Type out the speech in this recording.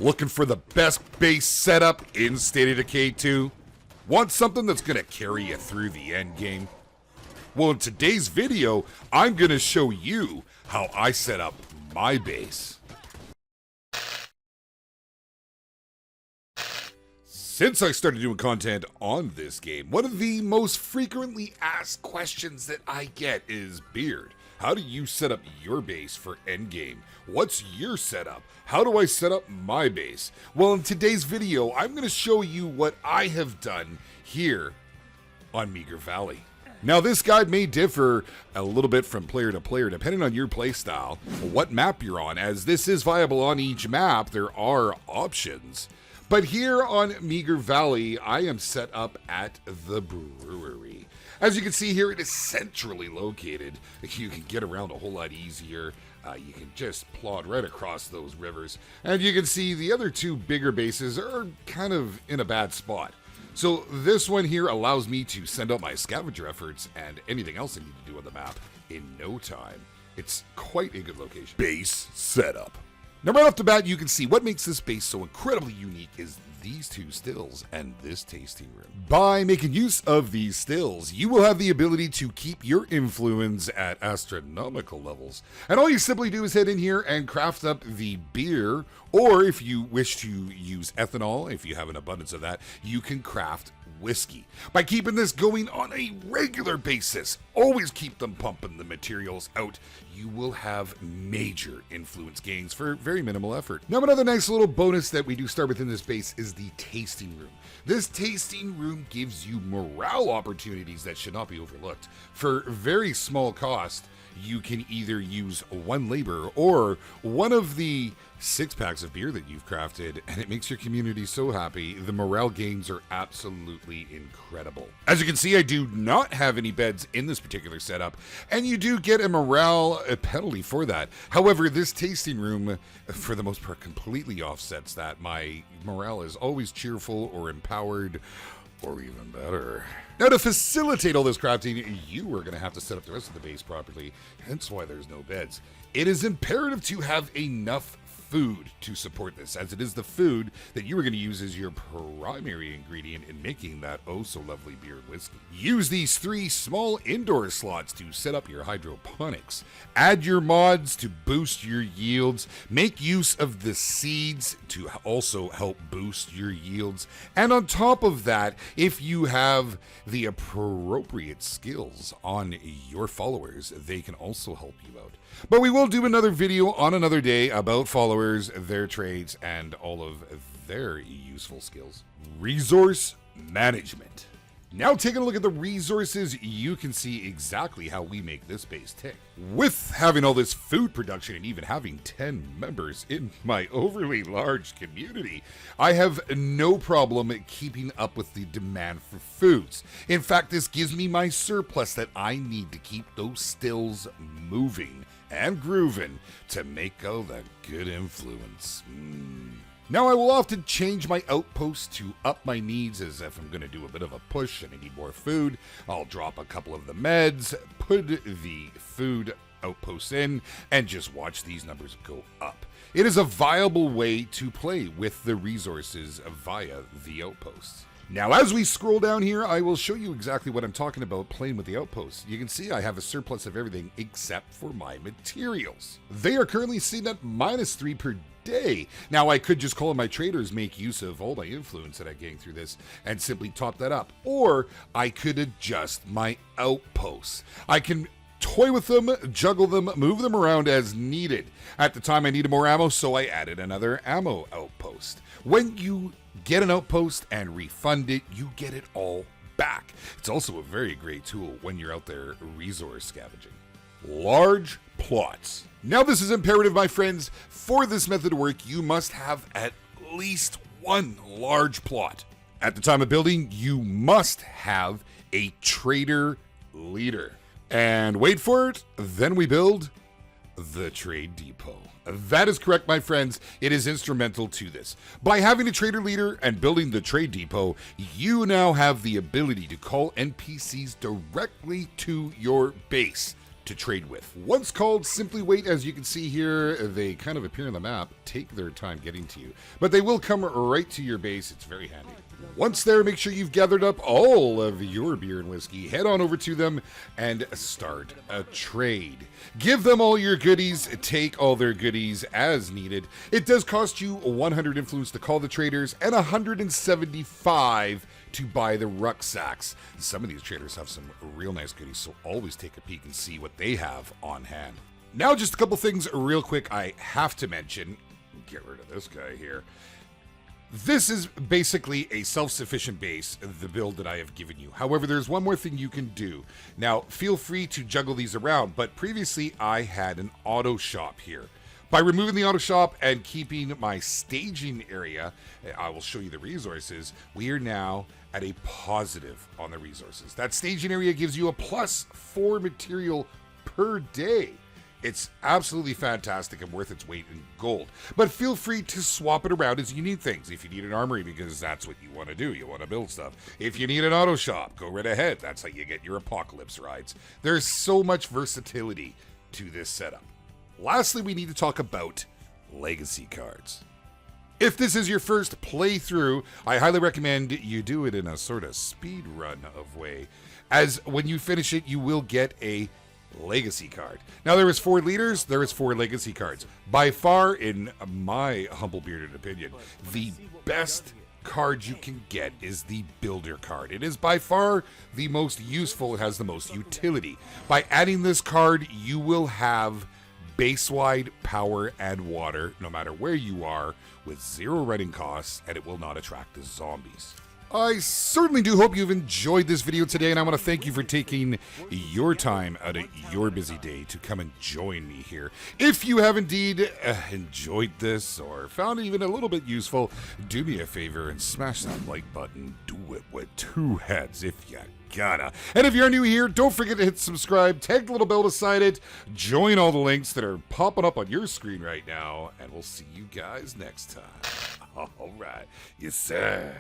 Looking for the best base setup in State of Decay 2? Want something that's going to carry you through the end game? Well, in today's video, I'm going to show you how I set up my base. Since I started doing content on this game, one of the most frequently asked questions that I get is, Beard, how do you set up your base for endgame? What's your setup? How do I set up my base? Well, in today's video, I'm going to show you what I have done here on Meager Valley. Now, this guide may differ a little bit from player to player, depending on your playstyle, what map you're on. As this is viable on each map, there are options. But here on Meager Valley, I am set up at the brewery. As you can see here, it is centrally located. You can get around a whole lot easier. You can just plod right across those rivers. And you can see the other two bigger bases are kind of in a bad spot. So this one here allows me to send out my scavenger efforts and anything else I need to do on the map in no time. It's quite a good location. Base setup. Now, right off the bat, you can see what makes this base so incredibly unique is these two stills and this tasting room. By making use of these stills, you will have the ability to keep your influence at astronomical levels. And all you simply do is head in here and craft up the beer, or if you wish to use ethanol, if you have an abundance of that, you can craft whiskey. By keeping this going on a regular basis, always keep them pumping the materials out, you will have major influence gains for very minimal effort. Now, another nice little bonus that we do start within this base is the tasting room. This tasting room gives you morale opportunities that should not be overlooked. For very small cost, you can either use one labor or one of the 6-packs of beer that you've crafted, and it makes your community so happy. The morale gains are absolutely incredible. As you can see, I do not have any beds in this particular setup, and you do get a morale penalty for that. However, this tasting room, for the most part, completely offsets that. My morale is always cheerful or empowered, or even better. Now, to facilitate all this crafting, you are going to have to set up the rest of the base properly, hence why there's no beds. It is imperative to have enough food to support this, as it is the food that you are going to use as your primary ingredient in making that oh so lovely beer and whiskey. Use these 3 small indoor slots to set up your hydroponics. Add your mods to boost your yields. Make use of the seeds to also help boost your yields. And on top of that, if you have the appropriate skills on your followers, they can also help you out. But we will do another video on another day about followers, their traits, and all of their useful skills. Resource management. Now, taking a look at the resources, you can see exactly how we make this base tick. With having all this food production and even having 10 members in my overly large community, I have no problem keeping up with the demand for foods. In fact, this gives me my surplus that I need to keep those stills moving and grooving to make all that good influence. Now, I will often change my outposts to up my needs, as if I'm going to do a bit of a push and I need more food. I'll drop a couple of the meds, put the food outposts in, and just watch these numbers go up. It is a viable way to play with the resources via the outposts. Now, as we scroll down here, I will show you exactly what I'm talking about playing with the outposts. You can see I have a surplus of everything except for my materials. They are currently sitting at -3 per day. Now, I could just call on my traders, make use of all my influence that I'm getting through this, and simply top that up. Or I could adjust my outposts. I can toy with them, juggle them, move them around as needed. At the time, I needed more ammo, so I added another ammo outpost. When you get an outpost and refund it, you get it all back. It's also a very great tool when you're out there resource scavenging. Large plots. Now, this is imperative, my friends. For this method to work, you must have at least one large plot. At the time of building, you must have a trader leader. And wait for it, then we build the trade depot. That is correct, my friends. It is instrumental to this. By having a trader leader and building the trade depot, you now have the ability to call NPCs directly to your base to trade with. Once called, simply wait. As you can see here, they kind of appear on the map, take their time getting to you, but they will come right to your base. It's very handy. Once there, make sure you've gathered up all of your beer and whiskey, head on over to them and start a trade. Give them all your goodies, take all their goodies as needed. It does cost you 100 influence to call the traders and 175 to buy the rucksacks. Some of these traders have some real nice goodies, so always take a peek and see what they have on hand. Now, just a couple things real quick I have to mention. Get rid of this guy here. This is basically a self-sufficient base, the build that I have given you. However, there's one more thing you can do. Now, feel free to juggle these around, but previously I had an auto shop here. By removing the auto shop and keeping my staging area, I will show you the resources, we are now at a positive on the resources. That staging area gives you a +4 material per day. It's absolutely fantastic and worth its weight in gold. But feel free to swap it around as you need things. If you need an armory, because that's what you want to do, you want to build stuff. If you need an auto shop, go right ahead. That's how you get your apocalypse rides. There's so much versatility to this setup. Lastly, we need to talk about legacy cards. If this is your first playthrough, I highly recommend you do it in a sort of speed run of way, as when you finish it, you will get a legacy card. Now, there is 4 leaders, there is 4 legacy cards. By far, in my humble bearded opinion, the best card you can get is the builder card. It is by far the most useful, it has the most utility. By adding this card, you will have base-wide power and water, no matter where you are, with 0 running costs, and it will not attract the zombies. I certainly do hope you've enjoyed this video today, and I want to thank you for taking your time out of your busy day to come and join me here. If you have indeed enjoyed this or found it even a little bit useful, do me a favor and smash that like button. Do it with 2 heads if you gotta. And if you're new here, don't forget to hit subscribe, tag the little bell beside it, join all the links that are popping up on your screen right now, and we'll see you guys next time. All right. Yes, sir.